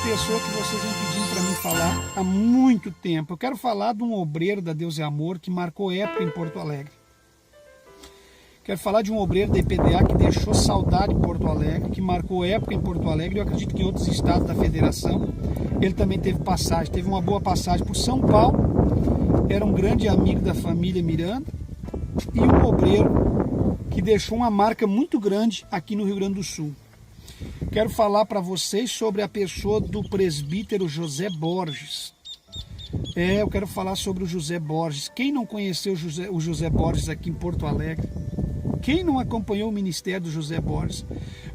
pessoa que vocês vêm pedindo para mim falar há muito tempo. Eu quero falar de um obreiro da Deus é Amor que marcou época em Porto Alegre. Quero falar de um obreiro da IPDA que deixou saudade em Porto Alegre, que marcou época em Porto Alegre. Eu acredito que em outros estados da federação ele também teve passagem, teve uma boa passagem por São Paulo. Era um grande amigo da família Miranda e um obreiro que deixou uma marca muito grande aqui no Rio Grande do Sul. Quero falar para vocês sobre a pessoa do presbítero José Borges. Eu quero falar sobre o José Borges. Quem não conheceu o José Borges aqui em Porto Alegre? Quem não acompanhou o ministério do José Borges?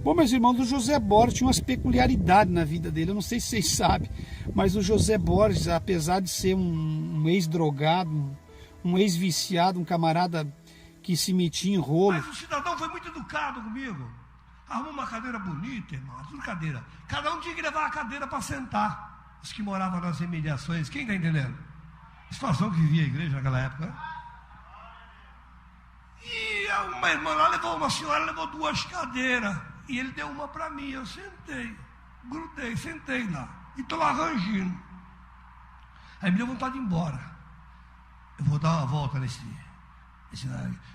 Bom, meus irmãos, o José Borges tinha umas peculiaridades na vida dele. Eu não sei se vocês sabem, mas o José Borges, apesar de ser um ex-drogado, um ex-viciado, um camarada que se metia em rolo... Mas o cidadão foi muito educado comigo. Arrumou uma cadeira bonita, irmão, tudo cadeira. Cada um tinha que levar a cadeira para sentar. Os que moravam nas imediações, quem está entendendo? A situação que vivia a igreja naquela época, né? E uma irmã lá levou, uma senhora levou 2 cadeiras. E ele deu uma para mim, eu sentei, grudei, sentei lá. E estou lá rangindo. Aí me deu vontade de ir embora. Eu vou dar uma volta nesse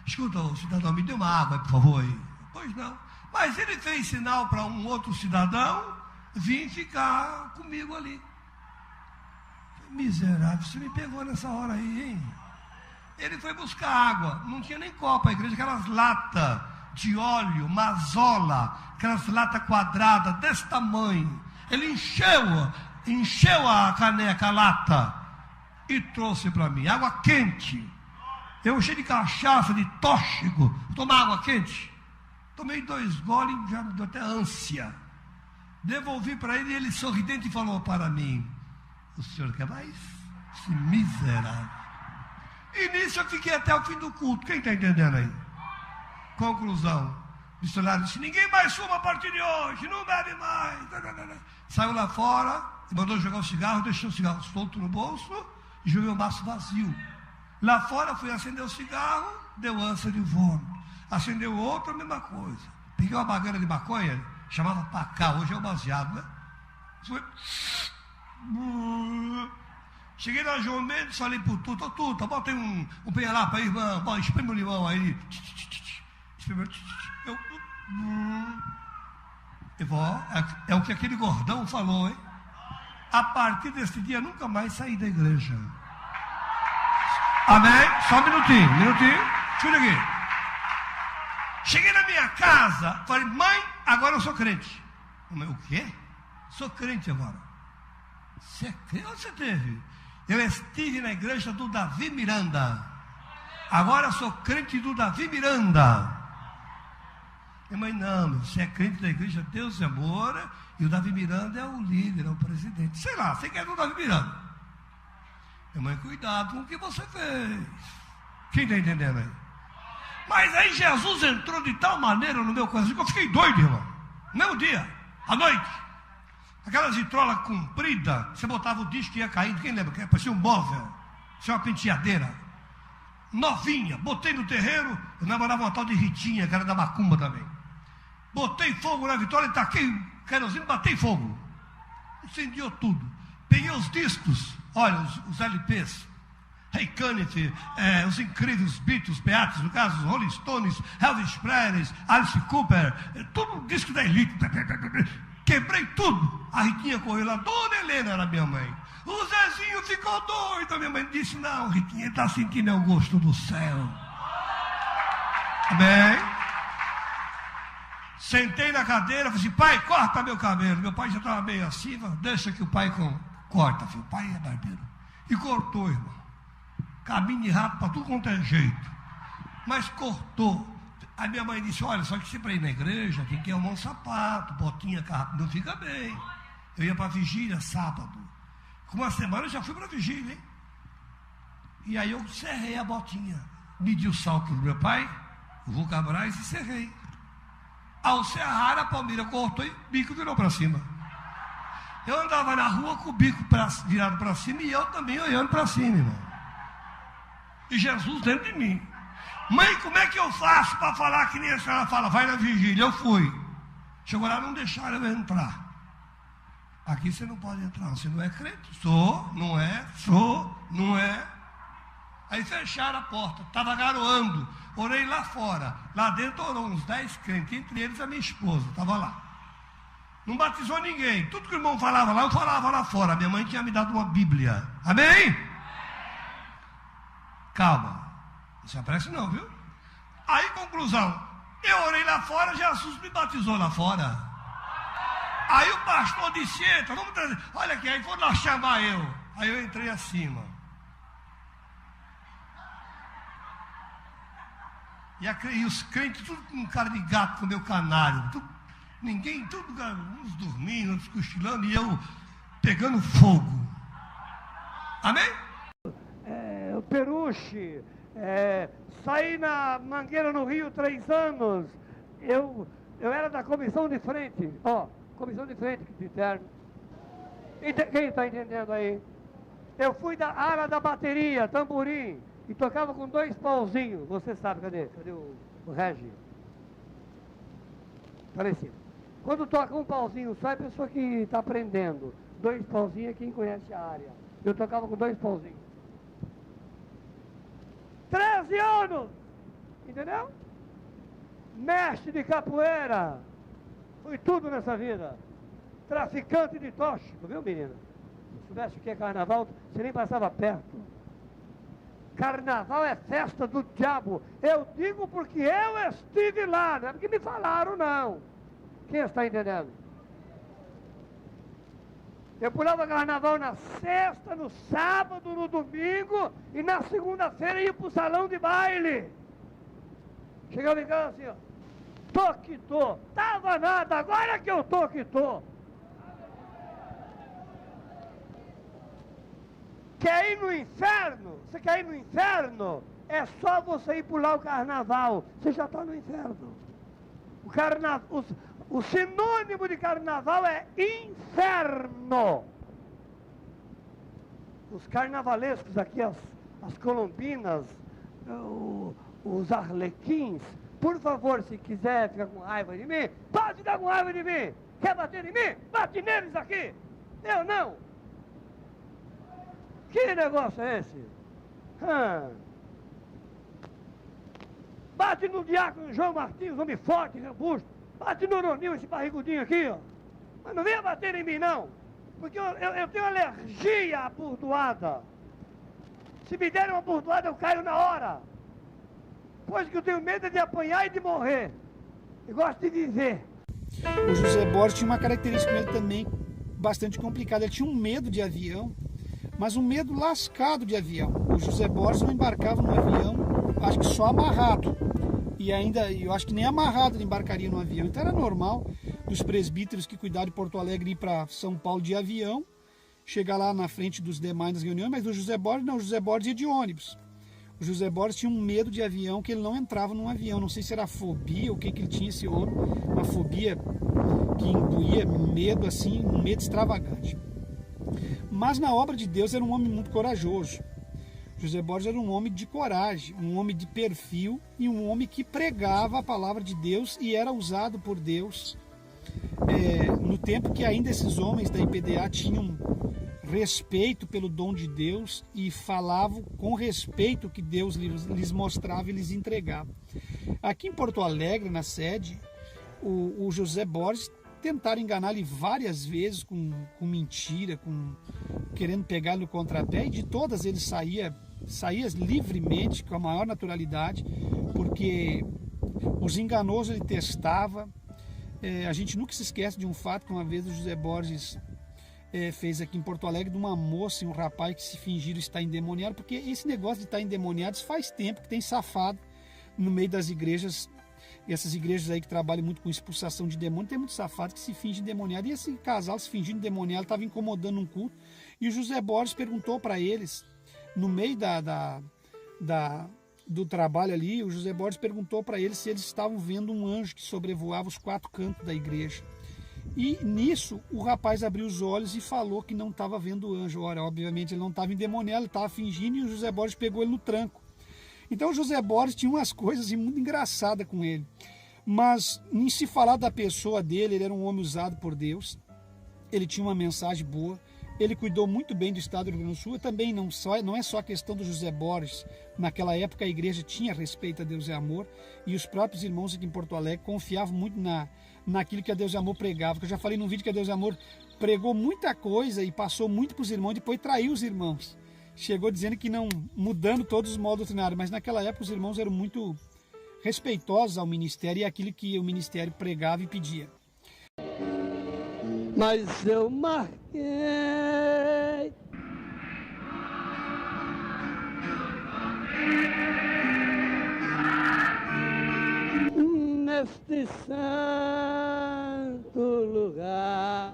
escuta, o cidadão, me dê uma água, por favor. Aí. Pois não. Mas ele fez sinal para um outro cidadão vir ficar comigo ali. Miserável, você me pegou nessa hora aí, hein? Ele foi buscar água, não tinha nem copo a igreja, aquelas latas de óleo, mazola, aquelas latas quadradas desse tamanho. Ele encheu a caneca, a lata, e trouxe para mim, água quente. Eu cheio de cachaça, de tóxico, tomar água quente. Tomei 2 goles e já me deu até ânsia. Devolvi para ele e ele sorridente falou para mim: o senhor quer mais? Esse miserável. E nisso eu fiquei até o fim do culto. Quem está entendendo aí? Conclusão. O missionário disse: ninguém mais fuma a partir de hoje, não bebe mais. Saiu lá fora, mandou jogar o cigarro, deixou o cigarro solto no bolso e joguei o maço vazio. Lá fora fui acender o cigarro, deu ânsia de vômito. Acendeu outro, a mesma coisa. Peguei uma bagaina de maconha, chamava pacá, hoje é o baseado, né? Foi... Cheguei na João Mendes, falei pro Tuta: Tuta, bota aí um penhalapa aí, irmão, espreme o limão aí. É o que aquele gordão falou, hein? A partir desse dia, nunca mais saí da igreja. Amém? Só um minutinho. Escuta aqui. Cheguei na minha casa, falei: mãe, agora eu sou crente. Mãe, o quê? Sou crente agora. Você é crente? Onde você teve? Eu estive na igreja do Davi Miranda. Agora sou crente do Davi Miranda. Minha mãe: não, você é crente da igreja Deus é Amor, e o Davi Miranda é o líder, é o presidente. Sei lá, você quer do Davi Miranda. Minha mãe: cuidado com o que você fez. Quem está entendendo aí? Mas aí Jesus entrou de tal maneira no meu coração que eu fiquei doido, irmão. No mesmo dia, à noite. Aquelas vitrolas compridas, você botava o disco e ia caindo. Quem lembra? Parecia um móvel, parecia uma penteadeira. Novinha, botei no terreiro. Eu namorava uma tal de Ritinha, que era da macumba também. Botei fogo na vitrola e taquei querosene, batei fogo. Incendiou tudo. Peguei os discos, olha, os LPs. Ray Cunningham, os incríveis Beatles, Beatles, no caso, os Rolling Stones, Elvis Presley, Alice Cooper, tudo disco da elite. Quebrei tudo. A Ritinha correu lá, Dona Helena era minha mãe. O Zezinho ficou doido. A minha mãe disse: não, Ritinha, está sentindo o gosto do céu. Amém? Sentei na cadeira, falei assim: pai, corta meu cabelo. Meu pai já estava meio assim, deixa que o pai corta, filho. O pai é barbeiro. E cortou, irmão. Caminho de rato para tudo quanto é jeito. Mas cortou. Aí minha mãe disse: olha, só que você para ir na igreja tem que arrumar um sapato, botinha, carro, não fica bem. Eu ia para a vigília sábado. Com uma semana eu já fui para a vigília, hein? E aí eu serrei a botinha. Medi o salto do meu pai, o Vulcabras, e serrei. Ao serrar, a palmeira cortou e o bico virou para cima. Eu andava na rua com o bico virado para cima e eu também olhando para cima, irmão. E Jesus dentro de mim. Mãe, como é que eu faço para falar que nem a senhora fala? Vai na vigília. Eu fui. Chegou lá, não deixaram eu entrar. Aqui você não pode entrar, você não é crente. Sou, não é. Aí fecharam a porta, estava garoando. Orei lá fora. Lá dentro orou uns 10 crentes, entre eles a minha esposa, estava lá. Não batizou ninguém. Tudo que o irmão falava lá, eu falava lá fora. Minha mãe tinha me dado uma Bíblia. Amém? Calma. Não se apresse não, viu? Aí, conclusão. Eu orei lá fora, Jesus me batizou lá fora. Aí o pastor disse, entra, vamos trazer. Olha aqui, aí foram lá chamar eu. Aí eu entrei acima. E os crentes, tudo com cara de gato, com meu canário. Ninguém, uns dormindo, outros cochilando, e eu pegando fogo. Amém? O Peruche, saí na Mangueira no Rio 3 anos. Eu era da comissão de frente, comissão de frente de terno. Quem está entendendo aí? Eu fui da área da bateria, tamborim, e tocava com 2 pauzinhos. Você sabe, cadê o Regi? Parecido. Quando toca um pauzinho só, é a pessoa que está aprendendo. 2 pauzinhos é quem conhece a área. Eu tocava com 2 pauzinhos. 13 anos! Entendeu? Mestre de capoeira. Foi tudo nessa vida. Traficante de tóxico, viu, menina? Se soubesse o que é carnaval, você nem passava perto. Carnaval é festa do diabo. Eu digo porque eu estive lá, não é porque me falaram, não. Quem está entendendo? Eu pulava carnaval na sexta, no sábado, no domingo, e na segunda-feira ia pro salão de baile. Chegava em casa assim, ó. Tô que tô. Tava nada, agora que eu tô que tô. Quer ir no inferno? Você quer ir no inferno? É só você ir pular o carnaval. Você já está no inferno. O sinônimo de carnaval é inferno. Os carnavalescos aqui, as colombinas, os arlequins, por favor, se quiser ficar com raiva de mim, pode dar com raiva de mim. Quer bater em mim? Bate neles aqui. Eu não. Que negócio é esse? Bate no diácono João Martins, homem forte, robusto. Bate no Ronil, esse barrigudinho aqui, ó. Mas não venha bater em mim, não. Porque eu tenho alergia à burdoada. Se me derem uma burdoada, eu caio na hora. Pois que eu tenho medo de apanhar e de morrer. Eu gosto de viver. O José Borges tinha uma característica com ele também bastante complicada. Ele tinha um medo de avião, mas um medo lascado de avião. O José Borges não embarcava no avião, acho que só amarrado. E ainda, eu acho que nem amarrado ele embarcaria no avião. Então era normal dos presbíteros que cuidaram de Porto Alegre ir para São Paulo de avião, chegar lá na frente dos demais nas reuniões, mas o José Borges não, o José Borges ia de ônibus. O José Borges tinha um medo de avião, que ele não entrava num avião. Não sei se era fobia, o que ele tinha esse homem, uma fobia que imbuía medo assim, um medo extravagante. Mas na obra de Deus era um homem muito corajoso. José Borges era um homem de coragem, um homem de perfil e um homem que pregava a palavra de Deus e era usado por Deus no tempo que ainda esses homens da IPDA tinham respeito pelo dom de Deus e falavam com respeito que Deus lhes mostrava e lhes entregava. Aqui em Porto Alegre, na sede, o José Borges tentaram enganar ele várias vezes com mentira, querendo pegar ele no contrapé, e de todas ele saía livremente, com a maior naturalidade, porque os enganosos ele testava. A gente nunca se esquece de um fato que uma vez o José Borges fez aqui em Porto Alegre, de uma moça e um rapaz que se fingiram estar endemoniado, porque esse negócio de estar endemoniados faz tempo que tem safado no meio das igrejas. E essas igrejas aí que trabalham muito com expulsação de demônio, tem muito safado que se finge endemoniado. E esse casal se fingindo endemoniado estava incomodando um culto. E o José Borges perguntou para eles, no meio do trabalho ali, o José Borges perguntou para eles se eles estavam vendo um anjo que sobrevoava os 4 cantos da igreja. E nisso o rapaz abriu os olhos e falou que não estava vendo o anjo. Ora, obviamente ele não estava endemoniado, ele estava fingindo, e o José Borges pegou ele no tranco. Então o José Borges tinha umas coisas assim, muito engraçadas com ele. Mas em se falar da pessoa dele, ele era um homem usado por Deus. ele tinha uma mensagem boa, ele cuidou muito bem do estado do Rio Grande do Sul. Também não é só a questão do José Borges. Naquela época a igreja tinha respeito a Deus e Amor, e os próprios irmãos aqui em Porto Alegre confiavam muito naquilo que a Deus e Amor pregava. Que eu já falei num vídeo que a Deus e Amor pregou muita coisa e passou muito para os irmãos, depois traiu os irmãos. Chegou dizendo que não, mudando todos os modos doutrinários, mas naquela época os irmãos eram muito respeitosos ao ministério e aquilo que o ministério pregava e pedia. Mas eu marquei neste santo lugar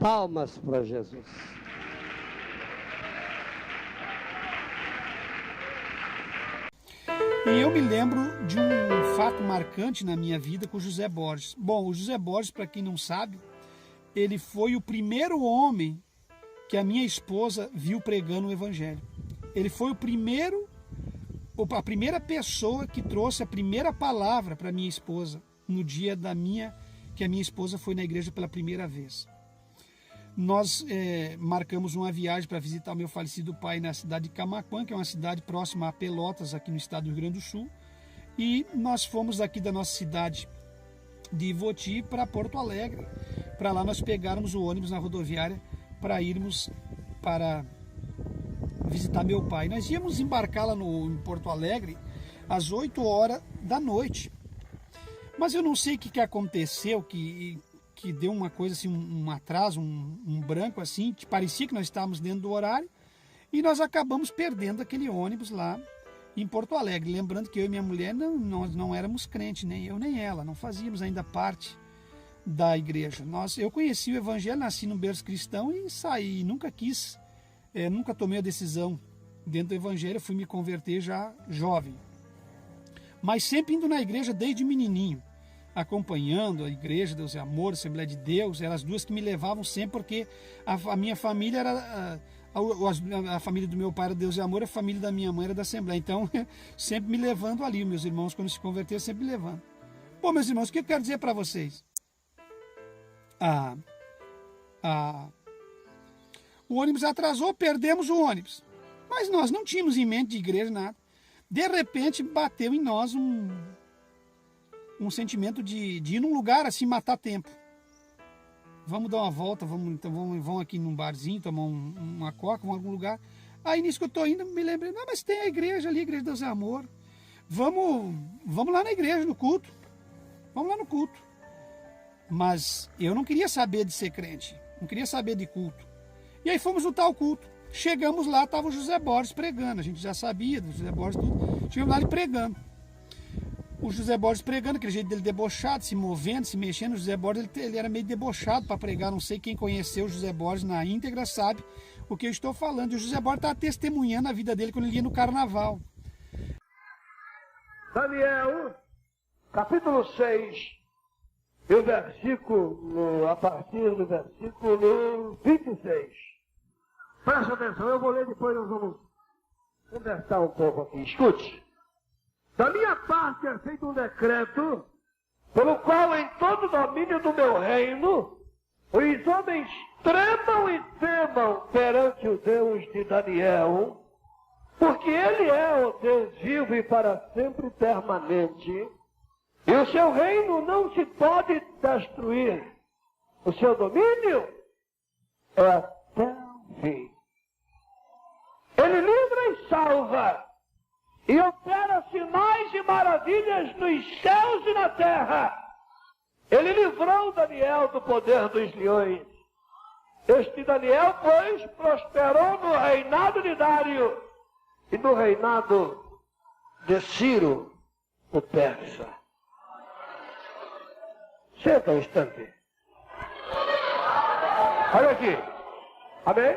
palmas para Jesus. E eu me lembro de um fato marcante na minha vida com o José Borges. Bom, o José Borges, para quem não sabe, ele foi o primeiro homem que a minha esposa viu pregando o evangelho. Ele foi a primeira pessoa que trouxe a primeira palavra para minha esposa no dia que a minha esposa foi na igreja pela primeira vez. Nós marcamos uma viagem para visitar o meu falecido pai na cidade de Camaquã, que é uma cidade próxima a Pelotas, aqui no estado do Rio Grande do Sul. E nós fomos aqui da nossa cidade de Ivoti para Porto Alegre. Para lá nós pegáramos o ônibus na rodoviária para irmos para visitar meu pai. Nós íamos embarcar lá em Porto Alegre às 8 horas da noite. Mas eu não sei o que aconteceu, que deu uma coisa assim, um atraso, um branco assim, que parecia que nós estávamos dentro do horário, e nós acabamos perdendo aquele ônibus lá em Porto Alegre. Lembrando que eu e minha mulher não éramos crentes, nem eu nem ela, não fazíamos ainda parte da igreja. Eu conheci o evangelho, nasci num berço cristão e saí, nunca tomei a decisão dentro do evangelho, fui me converter já jovem. Mas sempre indo na igreja desde menininho, acompanhando a igreja, Deus e Amor, Assembleia de Deus, eram as duas que me levavam sempre, porque a minha família era, a família do meu pai era Deus e Amor, a família da minha mãe era da Assembleia, então sempre me levando ali, meus irmãos quando se converteram sempre me levando. Bom, meus irmãos, o que eu quero dizer para vocês? O ônibus atrasou, perdemos o ônibus, mas nós não tínhamos em mente de igreja nada. De repente bateu em nós um sentimento de ir num lugar assim, matar tempo. Vamos dar uma volta, vamos aqui num barzinho, tomar uma coca, vamos em algum lugar. Aí nisso que eu estou indo, me lembrei, não, mas tem a igreja ali, a Igreja de Deus e Amor. Vamos lá na igreja, no culto. Vamos lá no culto. Mas eu não queria saber de ser crente, não queria saber de culto. E aí fomos no tal culto. Chegamos lá, estava o José Borges pregando, a gente já sabia do José Borges tudo. Chegamos lá ele pregando. O José Borges pregando, aquele jeito dele debochado, se movendo, se mexendo. O José Borges ele era meio debochado para pregar. Não sei quem conheceu o José Borges na íntegra sabe o que eu estou falando. E o José Borges estava testemunhando a vida dele quando ele ia no carnaval. Daniel, capítulo 6, e o versículo, a partir do versículo 26. Presta atenção, eu vou ler, depois nós vamos conversar um pouco aqui. Escute. Da minha parte é feito um decreto, pelo qual em todo o domínio do meu reino, os homens tremam e temam perante o Deus de Daniel, porque ele é o Deus vivo e para sempre permanente, e o seu reino não se pode destruir. O seu domínio é até o fim. Ele livra e salva, e opera sinais e maravilhas nos céus e na terra. Ele livrou Daniel do poder dos leões. Este Daniel, pois, prosperou no reinado de Dário e no reinado de Ciro, o persa. Senta um instante. Olha aqui. Amém?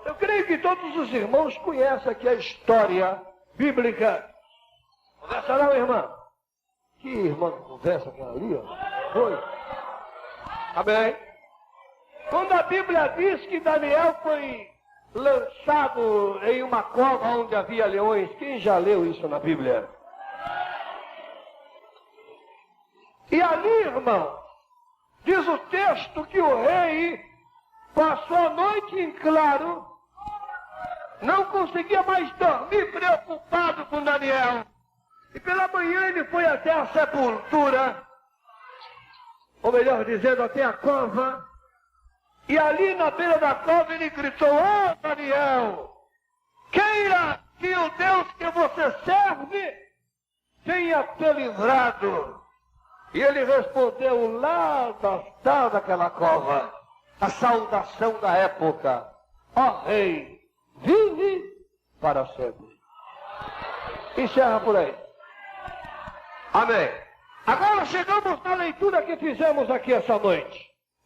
Eu creio que todos os irmãos conhecem aqui a história bíblica. Conversa não, irmã? Que irmã conversa aquela ali, ó? Foi. Amém? Quando a Bíblia diz que Daniel foi lançado em uma cova onde havia leões, quem já leu isso na Bíblia? E ali, irmão, diz o texto que o rei passou a noite em claro, não conseguia mais dormir, preocupado com Daniel. E pela manhã ele foi até a sepultura, ou melhor dizendo, até a cova. E ali na beira da cova ele gritou: "Ô Daniel, queira que o Deus que você serve tenha te livrado." E ele respondeu lá daquela cova, a saudação da época: "Ó rei, vive para sempre." Encerra por aí. Amém. Agora chegamos na leitura que fizemos aqui essa noite.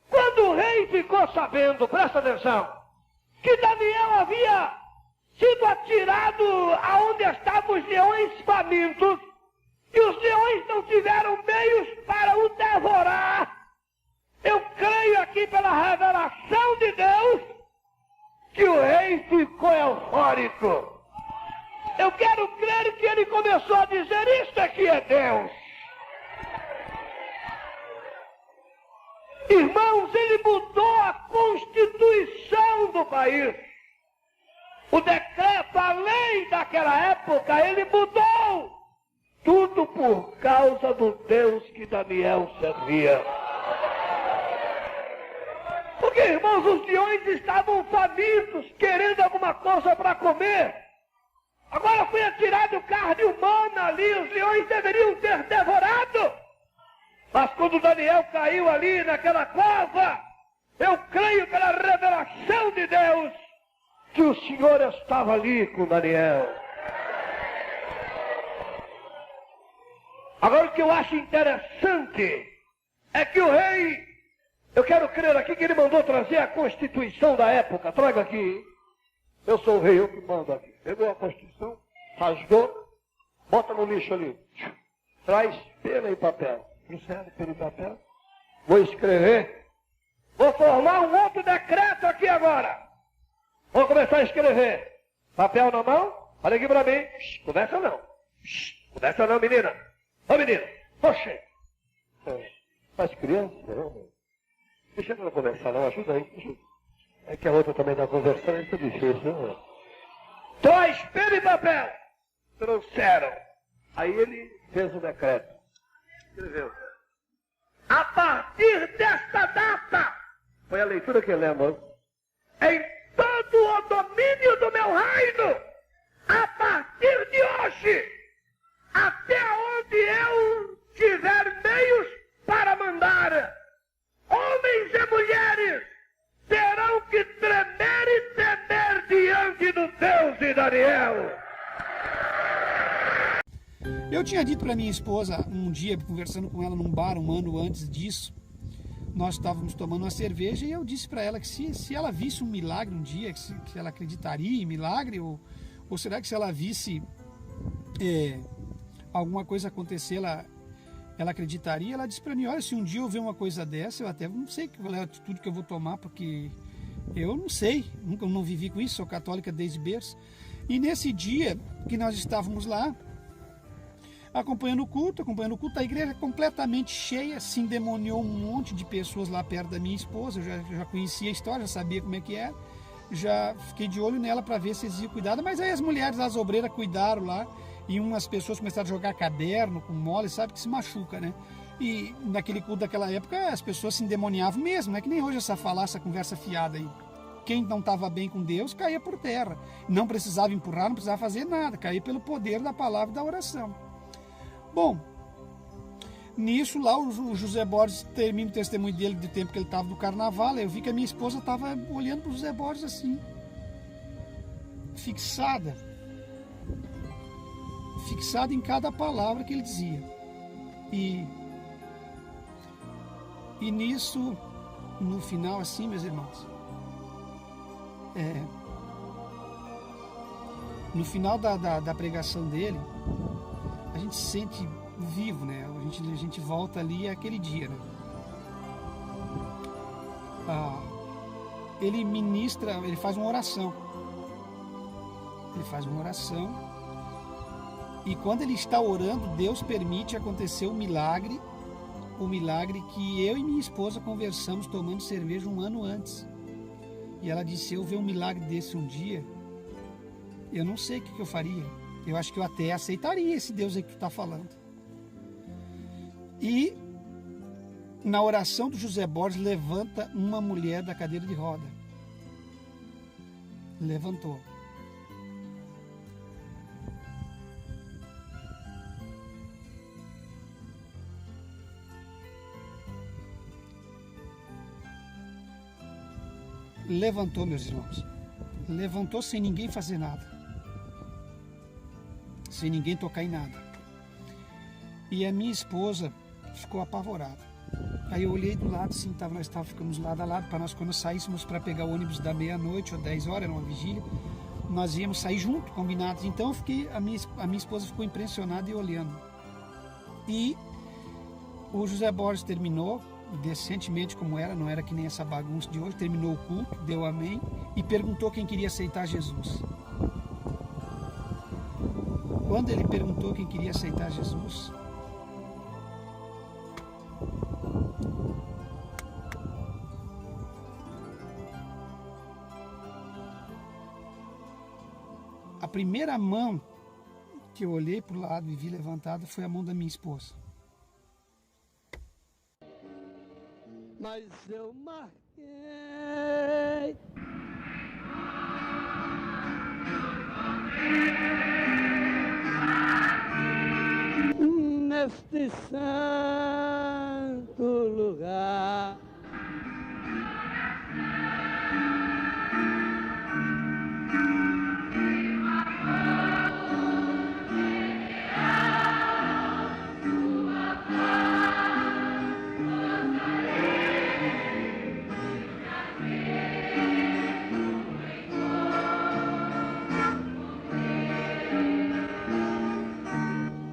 Quando o rei ficou sabendo, presta atenção, que Daniel havia sido atirado aonde estavam os leões famintos, e os leões não tiveram meios para o devorar, eu creio aqui pela revelação de Deus, que o rei ficou eufórico. Eu quero crer que ele começou a dizer: "Isto aqui é Deus." Irmãos, ele mudou a constituição do país. O decreto, a lei daquela época, ele mudou. Tudo por causa do Deus que Daniel servia. Porque, irmãos, os leões estavam famintos, querendo alguma coisa para comer. Agora foi atirado carne humana ali, os leões deveriam ter devorado. Mas quando Daniel caiu ali naquela cova, eu creio pela revelação de Deus que o Senhor estava ali com Daniel. Agora o que eu acho interessante é que o rei, eu quero crer aqui que ele mandou trazer a Constituição da época. Traga aqui. Eu sou o rei, eu que mando aqui. Pegou a Constituição, rasgou, bota no lixo ali. Traz pena e papel. Trouxeram pena e papel. Vou escrever. Vou formar um outro decreto aqui agora. Vou começar a escrever. Papel na mão. Olha aqui pra mim. Conversa não. Conversa não, menina. Ô menina. Oxê. Faz criança, não. Deixa ela conversar não. Ajuda aí. É que a outra também está conversando. É muito difícil, não. Traz pena e papel. Trouxeram. Aí ele fez o decreto. Escreveu: "A partir desta data", foi a leitura que lemos, "em todo o domínio do meu reino, a partir de hoje, até onde eu tiver meios para mandar, homens e mulheres terão que tremer e temer diante do Deus de Daniel." Eu tinha dito para minha esposa um dia, conversando com ela num bar um ano antes disso, nós estávamos tomando uma cerveja e eu disse para ela que se ela visse um milagre um dia, que ela acreditaria em milagre, ou será que se ela visse alguma coisa acontecer, ela acreditaria? Ela disse para mim: "Olha, se um dia eu ver uma coisa dessa, eu até não sei qual é a atitude que eu vou tomar, porque eu não sei, nunca não vivi com isso, sou católica desde berço." E nesse dia que nós estávamos lá, acompanhando o culto, a igreja completamente cheia, se endemoniou um monte de pessoas lá perto da minha esposa. Eu já conhecia a história, já sabia como é que era, já fiquei de olho nela para ver se eles iam cuidar. Mas aí as mulheres, as obreiras, cuidaram lá, e umas pessoas começaram a jogar caderno com mole, sabe que se machuca, né? E naquele culto daquela época as pessoas se endemoniavam mesmo, não é que nem hoje essa conversa fiada aí. Quem não estava bem com Deus caía por terra, não precisava empurrar, não precisava fazer nada, caía pelo poder da palavra e da oração. Bom, nisso lá o José Borges termina o testemunho dele do tempo que ele estava no carnaval. Eu vi que a minha esposa estava olhando para o José Borges assim, fixada em cada palavra que ele dizia. E nisso, no final assim, meus irmãos, No final da pregação dele, a gente se sente vivo, né? A gente volta ali àquele dia, né? Ele ministra, ele faz uma oração. E quando ele está orando, Deus permite acontecer o milagre que eu e minha esposa conversamos tomando cerveja um ano antes. E ela disse: se eu ver um milagre desse um dia, eu não sei o que eu faria. Eu acho que eu até aceitaria esse Deus aí que tu está falando. E na oração do José Borges, levanta uma mulher da cadeira de roda. Levantou. Levantou, meus irmãos. Levantou sem ninguém fazer nada. Sem ninguém tocar em nada. E a minha esposa ficou apavorada. Aí eu olhei do lado, assim, nós ficamos lado a lado, para nós, quando saíssemos para pegar o ônibus da meia-noite ou 10 horas, era uma vigília, nós íamos sair junto, combinados. Então a minha esposa ficou impressionada e olhando. E o José Borges terminou, decentemente como era, não era que nem essa bagunça de hoje, terminou o culto, deu amém e perguntou quem queria aceitar Jesus. Quando ele perguntou quem queria aceitar Jesus, a primeira mão que eu olhei para o lado e vi levantada foi a mão da minha esposa. Mas eu marquei neste santo lugar.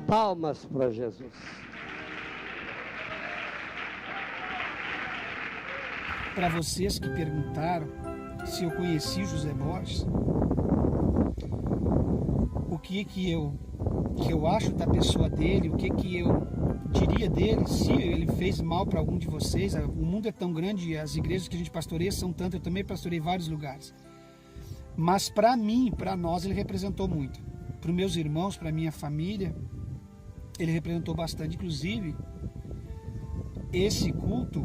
Palmas para Jesus. Para vocês que perguntaram se eu conheci José Borges, o que eu acho da pessoa dele, o que eu diria dele, se ele fez mal para algum de vocês. O mundo é tão grande, as igrejas que a gente pastoreia são tantas, eu também pastorei vários lugares. Mas para mim, para nós, ele representou muito. Para os meus irmãos, para minha família, ele representou bastante. Inclusive, esse culto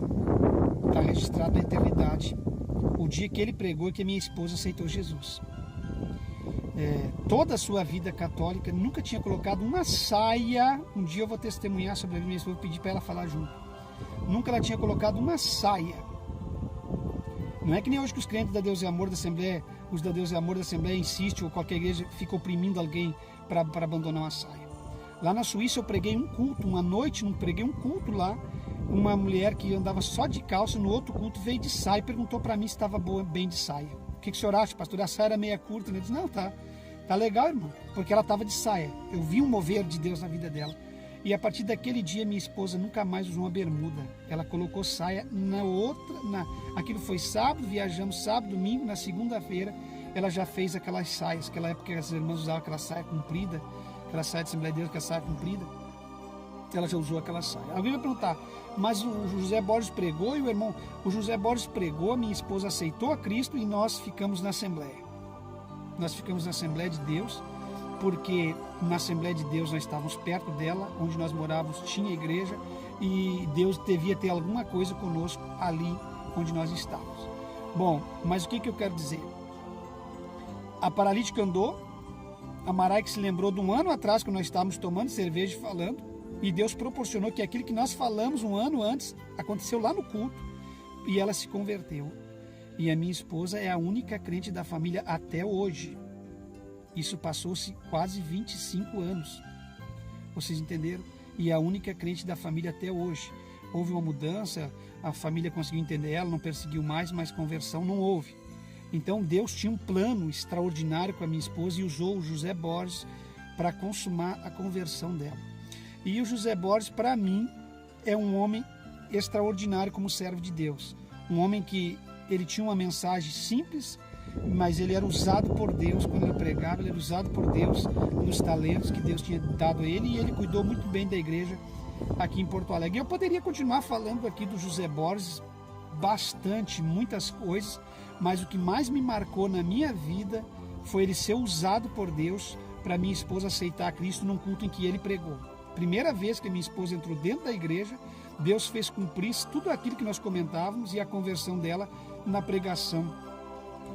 está registrado na eternidade. O dia que ele pregou e que a minha esposa aceitou Jesus. Toda a sua vida católica, nunca tinha colocado uma saia. Um dia eu vou testemunhar sobre a minha esposa, vou pedir para ela falar junto. Nunca ela tinha colocado uma saia. Não é que nem hoje que os crentes da Deus e Amor da Assembleia, os da Deus e Amor da Assembleia insistem, ou qualquer igreja fica oprimindo alguém para abandonar uma saia. Lá na Suíça eu preguei um culto, uma noite, preguei um culto lá, uma mulher que andava só de calça, no outro culto veio de saia e perguntou para mim se estava bem de saia. O que o senhor acha, pastor? A saia era meia curta. Ele disse: não, tá legal, irmão, porque ela estava de saia. Eu vi um mover de Deus na vida dela. E a partir daquele dia, minha esposa nunca mais usou uma bermuda. Ela colocou saia aquilo foi sábado, viajamos sábado, domingo, na segunda-feira, ela já fez aquelas saias. Naquela época as irmãs usavam aquela saia comprida, aquela saia de Assembleia de Deus, aquela saia comprida. Ela já usou aquela saia. Alguém vai perguntar: mas o José Borges pregou, e o José Borges pregou, minha esposa aceitou a Cristo e nós ficamos na Assembleia. Nós ficamos na Assembleia de Deus, porque na Assembleia de Deus nós estávamos perto dela, onde nós morávamos tinha igreja, e Deus devia ter alguma coisa conosco ali onde nós estávamos. Bom, mas o que eu quero dizer? A paralítica andou, a Maraik se lembrou de um ano atrás, quando nós estávamos tomando cerveja e falando, e Deus proporcionou que aquilo que nós falamos um ano antes aconteceu lá no culto, e ela se converteu. E a minha esposa é a única crente da família até hoje. Isso passou-se quase 25 anos. Vocês entenderam? E é a única crente da família até hoje. Houve uma mudança, a família conseguiu entender ela, não perseguiu mais, mas conversão não houve. Então Deus tinha um plano extraordinário com a minha esposa e usou o José Borges para consumar a conversão dela. E o José Borges, para mim, é um homem extraordinário como servo de Deus. Um homem que ele tinha uma mensagem simples, mas ele era usado por Deus quando ele pregava, ele era usado por Deus nos talentos que Deus tinha dado a ele, e ele cuidou muito bem da igreja aqui em Porto Alegre. Eu poderia continuar falando aqui do José Borges bastante, muitas coisas, mas o que mais me marcou na minha vida foi ele ser usado por Deus para minha esposa aceitar a Cristo num culto em que ele pregou. Primeira vez que minha esposa entrou dentro da igreja, Deus fez cumprir tudo aquilo que nós comentávamos e a conversão dela na pregação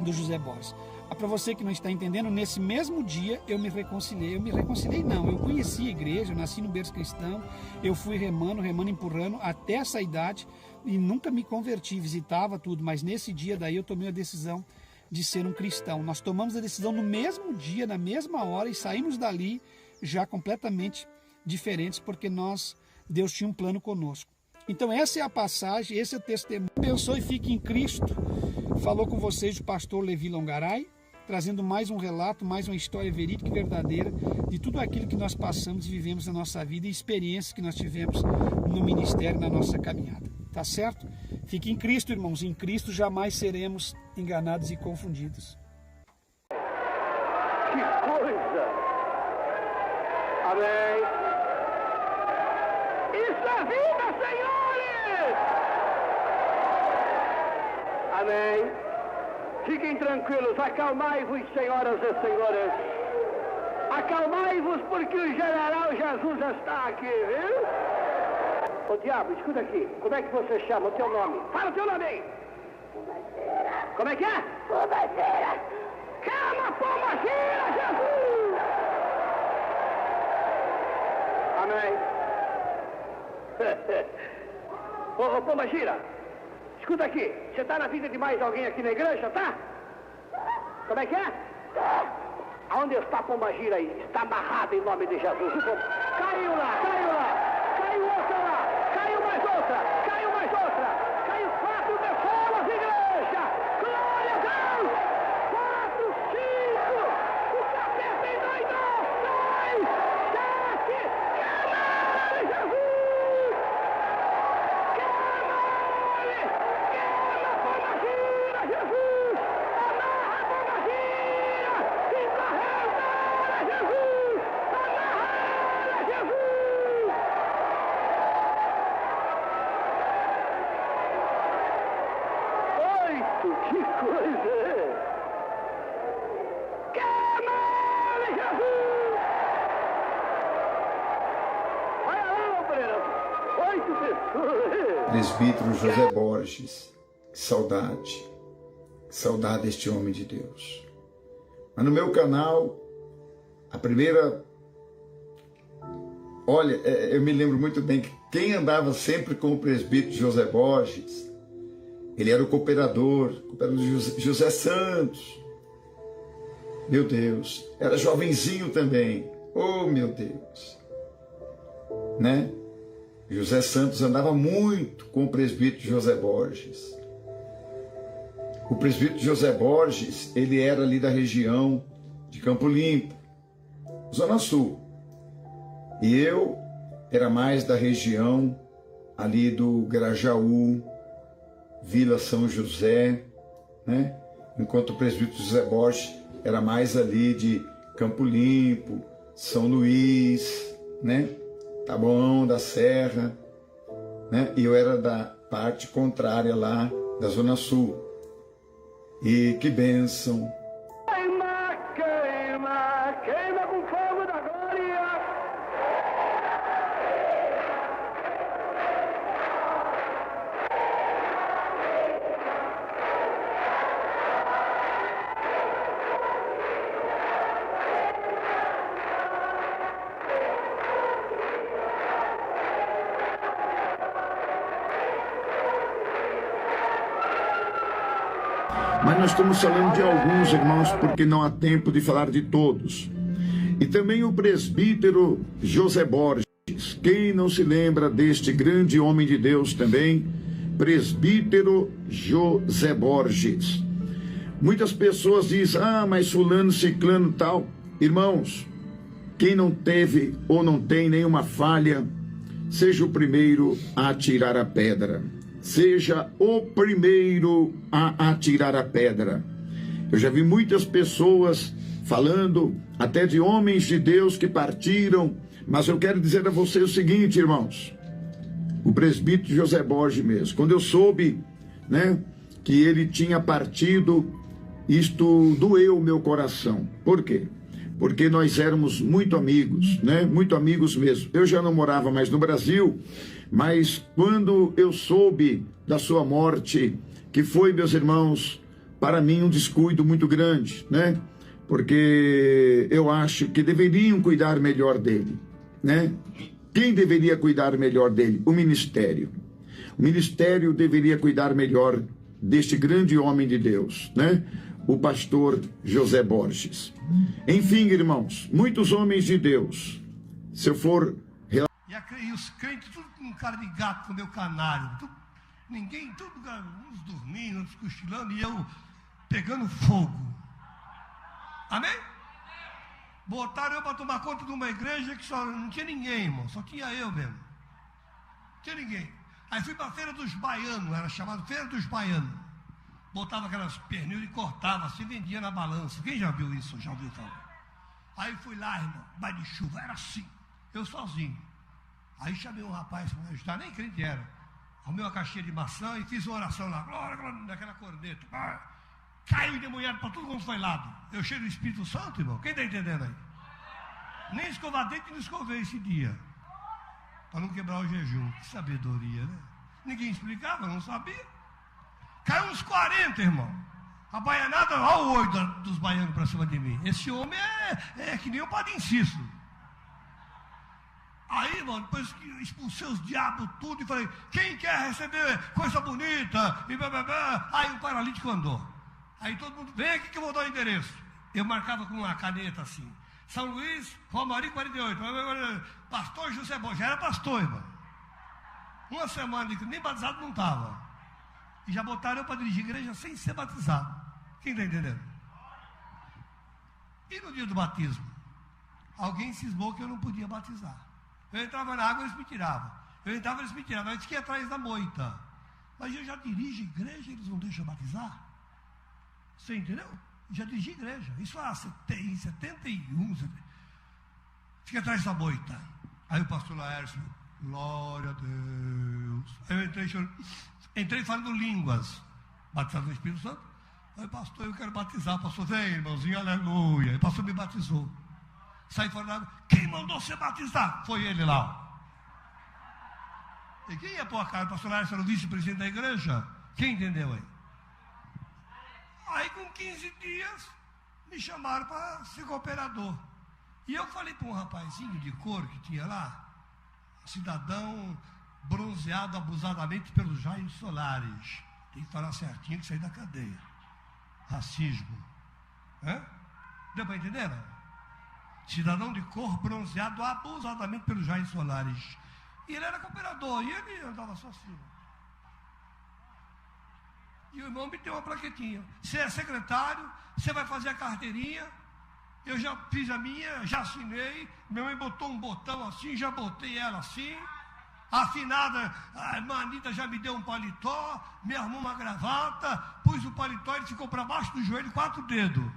do José Borges. Para você que não está entendendo, nesse mesmo dia eu me reconciliei. Eu conheci a igreja, eu nasci no berço cristão, eu fui remando, empurrando até essa idade e nunca me converti, visitava tudo, mas nesse dia daí eu tomei a decisão de ser um cristão. Nós tomamos a decisão no mesmo dia, na mesma hora, e saímos dali já completamente diferentes, porque Deus tinha um plano conosco. Então essa é a passagem, esse é o testemunho. Abençoe e fique em Cristo. Falou com vocês o pastor Levi Longaray, trazendo mais um relato, mais uma história verídica e verdadeira de tudo aquilo que nós passamos e vivemos na nossa vida e experiências que nós tivemos no ministério, na nossa caminhada. Tá certo? Fique em Cristo, irmãos. Em Cristo jamais seremos enganados e confundidos. Que coisa! Amém! Isso é vida, senhores! Amém! Fiquem tranquilos, acalmai-vos, senhoras e senhores. Acalmai-vos, porque o general Jesus está aqui, viu? Ô diabo, escuta aqui, como é que você chama o teu nome? Fala o teu nome aí! Pombagira. Como é que é? Pombagira. Calma, Pombagira, Jesus! Amém. Ô, Pombagira, escuta aqui, você está na vida de mais alguém aqui na igreja, tá? Como é que é? Aonde está a Pombagira aí? Está amarrada em nome de Jesus. Caiu lá, caiu lá, caiu outra lá, caiu mais outra, caiu mais outra, caiu 4 pessoas, igreja! Glória a Deus! 4, 5, o capeta endoidou! 6, 7, queima-lhe, Jesus! Queima-lhe! Queima a Pombagira, Jesus! Amarra a Pombagira! Encorrenta-la, Jesus! Amarra-la, Jesus! Que coisa! Queima-lhe, Jesus! Olha lá, Pereira! 8 pessoas! Presbítero José Borges, que saudade deste homem de Deus. Mas no meu canal, a primeira... Olha, eu me lembro muito bem que quem andava sempre com o presbítero José Borges, ele era o cooperador José Santos. Meu Deus, era jovenzinho também. Oh, meu Deus. Né? José Santos andava muito com o presbítero José Borges. O presbítero José Borges, ele era ali da região de Campo Limpo, Zona Sul. E eu era mais da região ali do Grajaú, Vila São José, né? Enquanto o presbítero José Borges era mais ali de Campo Limpo, São Luís, né? Taboão da Serra, né? E eu era da parte contrária lá da Zona Sul. E que bênção! Queima, queima, queima com fogo da glória! Mas nós estamos falando de alguns, irmãos, porque não há tempo de falar de todos. E também o presbítero José Borges. Quem não se lembra deste grande homem de Deus também? Presbítero José Borges. Muitas pessoas dizem, mas fulano, ciclano, tal. Irmãos, quem não teve ou não tem nenhuma falha, seja o primeiro a atirar a pedra. Seja o primeiro a atirar a pedra. Eu já vi muitas pessoas falando, até de homens de Deus que partiram, mas eu quero dizer a você o seguinte, irmãos. O presbítero José Borges mesmo, quando eu soube, né, que ele tinha partido, isto doeu o meu coração. Por quê? Porque nós éramos muito amigos, né? Muito amigos mesmo. Eu já não morava mais no Brasil, mas quando eu soube da sua morte, que foi, meus irmãos, para mim um descuido muito grande, né? Porque eu acho que deveriam cuidar melhor dele, né? Quem deveria cuidar melhor dele? O ministério. O ministério deveria cuidar melhor deste grande homem de Deus, né? O pastor José Borges. Enfim, irmãos, muitos homens de Deus, se eu for... E os crentes, tudo com cara de gato, com meu canário. Ninguém, tudo, uns dormindo, uns cochilando, e eu pegando fogo. Amém? Botaram eu para tomar conta de uma igreja que só não tinha ninguém, irmão. Só tinha eu mesmo. Não tinha ninguém. Aí fui para a Feira dos Baianos, era chamado Feira dos Baianos. Botava aquelas pernil e cortava assim, vendia na balança. Quem já viu isso? Já ouviu falar? Aí fui lá, irmão, baile de chuva, era assim, eu sozinho. Aí chamei um rapaz para me ajudar, nem crente era. Arrumei uma caixinha de maçã e fiz uma oração lá, glória, glória, naquela corneta. Caiu endemoniado para tudo quanto foi lado. Eu cheio do Espírito Santo, irmão. Quem está entendendo aí? Nem escovar dente, não escovei esse dia. Para não quebrar o jejum. Que sabedoria, né? Ninguém explicava, não sabia. Caiu uns 40, irmão. A baianada, olha o olho dos baianos para cima de mim. Esse homem é que nem o Padre Inciso. Aí, irmão, depois que expulsei os diabos tudo e falei, quem quer receber coisa bonita? E blá, blá, blá. Aí o paralítico andou. Aí todo mundo, vem aqui que eu vou dar o endereço. Eu marcava com uma caneta assim. São Luís, Romaria 48. Pastor José Borges, já era pastor, irmão. Uma semana, nem batizado não estava. E já botaram eu para dirigir igreja sem ser batizado. Quem está entendendo? E no dia do batismo, alguém cismou que eu não podia batizar. Eu entrava na água, eles me tiravam. Eu entrava, eles me tiravam. Eu fiquei atrás da moita. Mas eu já dirijo igreja, eles não deixam batizar? Você entendeu? Já dirigi igreja. Isso em 71. Fica atrás da moita. Aí o pastor Laércio, glória a Deus. Aí eu entrei falando línguas. Batizado no Espírito Santo. Aí, pastor, eu quero batizar. Pastor, vem, irmãozinho, aleluia. Aí o pastor me batizou. Saí fora da água. Quem mandou você batizar? Foi ele lá. E quem ia pôr a cara? O pastor Laércio era o vice-presidente da igreja? Quem entendeu aí? Aí com 15 dias me chamaram para ser cooperador. E eu falei para um rapazinho de cor que tinha lá, cidadão bronzeado abusadamente pelos raios solares. Tem que falar certinho que sair da cadeia. Racismo. Deu para entender, não? Cidadão de cor bronzeado abusadamente pelos raios solares. E ele era cooperador, e ele andava só assim. E o irmão me deu uma plaquetinha. Você é secretário, você vai fazer a carteirinha. Eu já fiz a minha, já assinei. Minha mãe botou um botão assim, já botei ela assim. A afinada, a irmã Anitta já me deu um paletó, me arrumou uma gravata, pus o paletó e ele ficou para baixo do joelho, 4 dedos.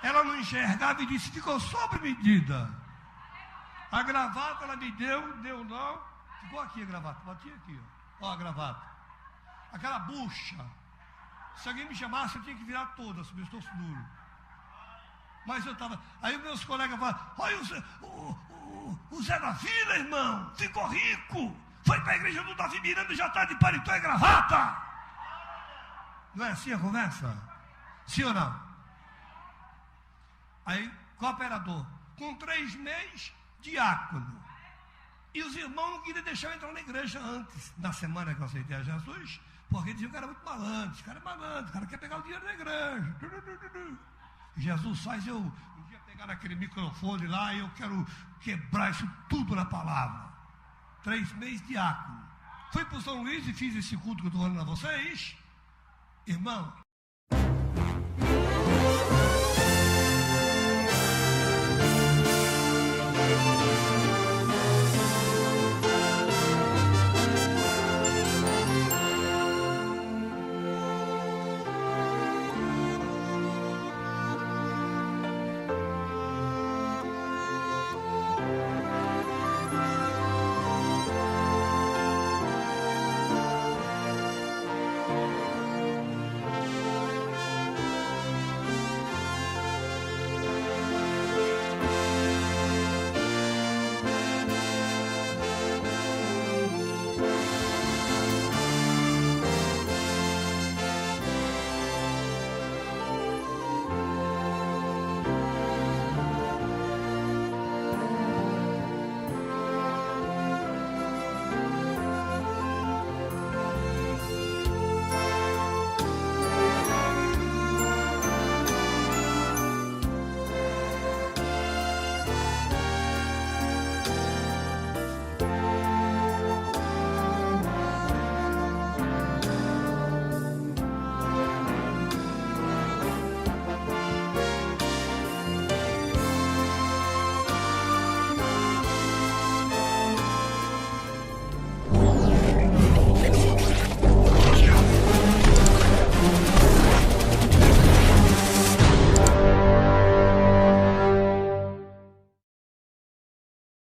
Ela não enxergava e disse, ficou sob medida. A gravata ela me deu não. Ficou aqui a gravata, bati aqui, ó a gravata. Aquela bucha. Se alguém me chamasse, eu tinha que virar toda, se eu estou duro. Mas eu estava. Aí meus colegas falaram: olha o Zé da Vila, irmão, ficou rico. Foi para a igreja do Davi Miranda e já está de paletó e gravata. Não é assim a conversa? Sim ou não? Aí, cooperador, com 3 meses, diácono. E os irmãos não queriam deixar eu entrar na igreja antes, na semana que eu aceitei a Jesus, porque diziam que era muito malandro, esse cara é malandro, o cara quer pegar o dinheiro da igreja. Jesus faz eu um dia pegar naquele microfone lá e eu quero quebrar isso tudo na palavra. 3 meses diácono. Fui para o São Luís e fiz esse culto que eu estou falando a vocês. Irmão,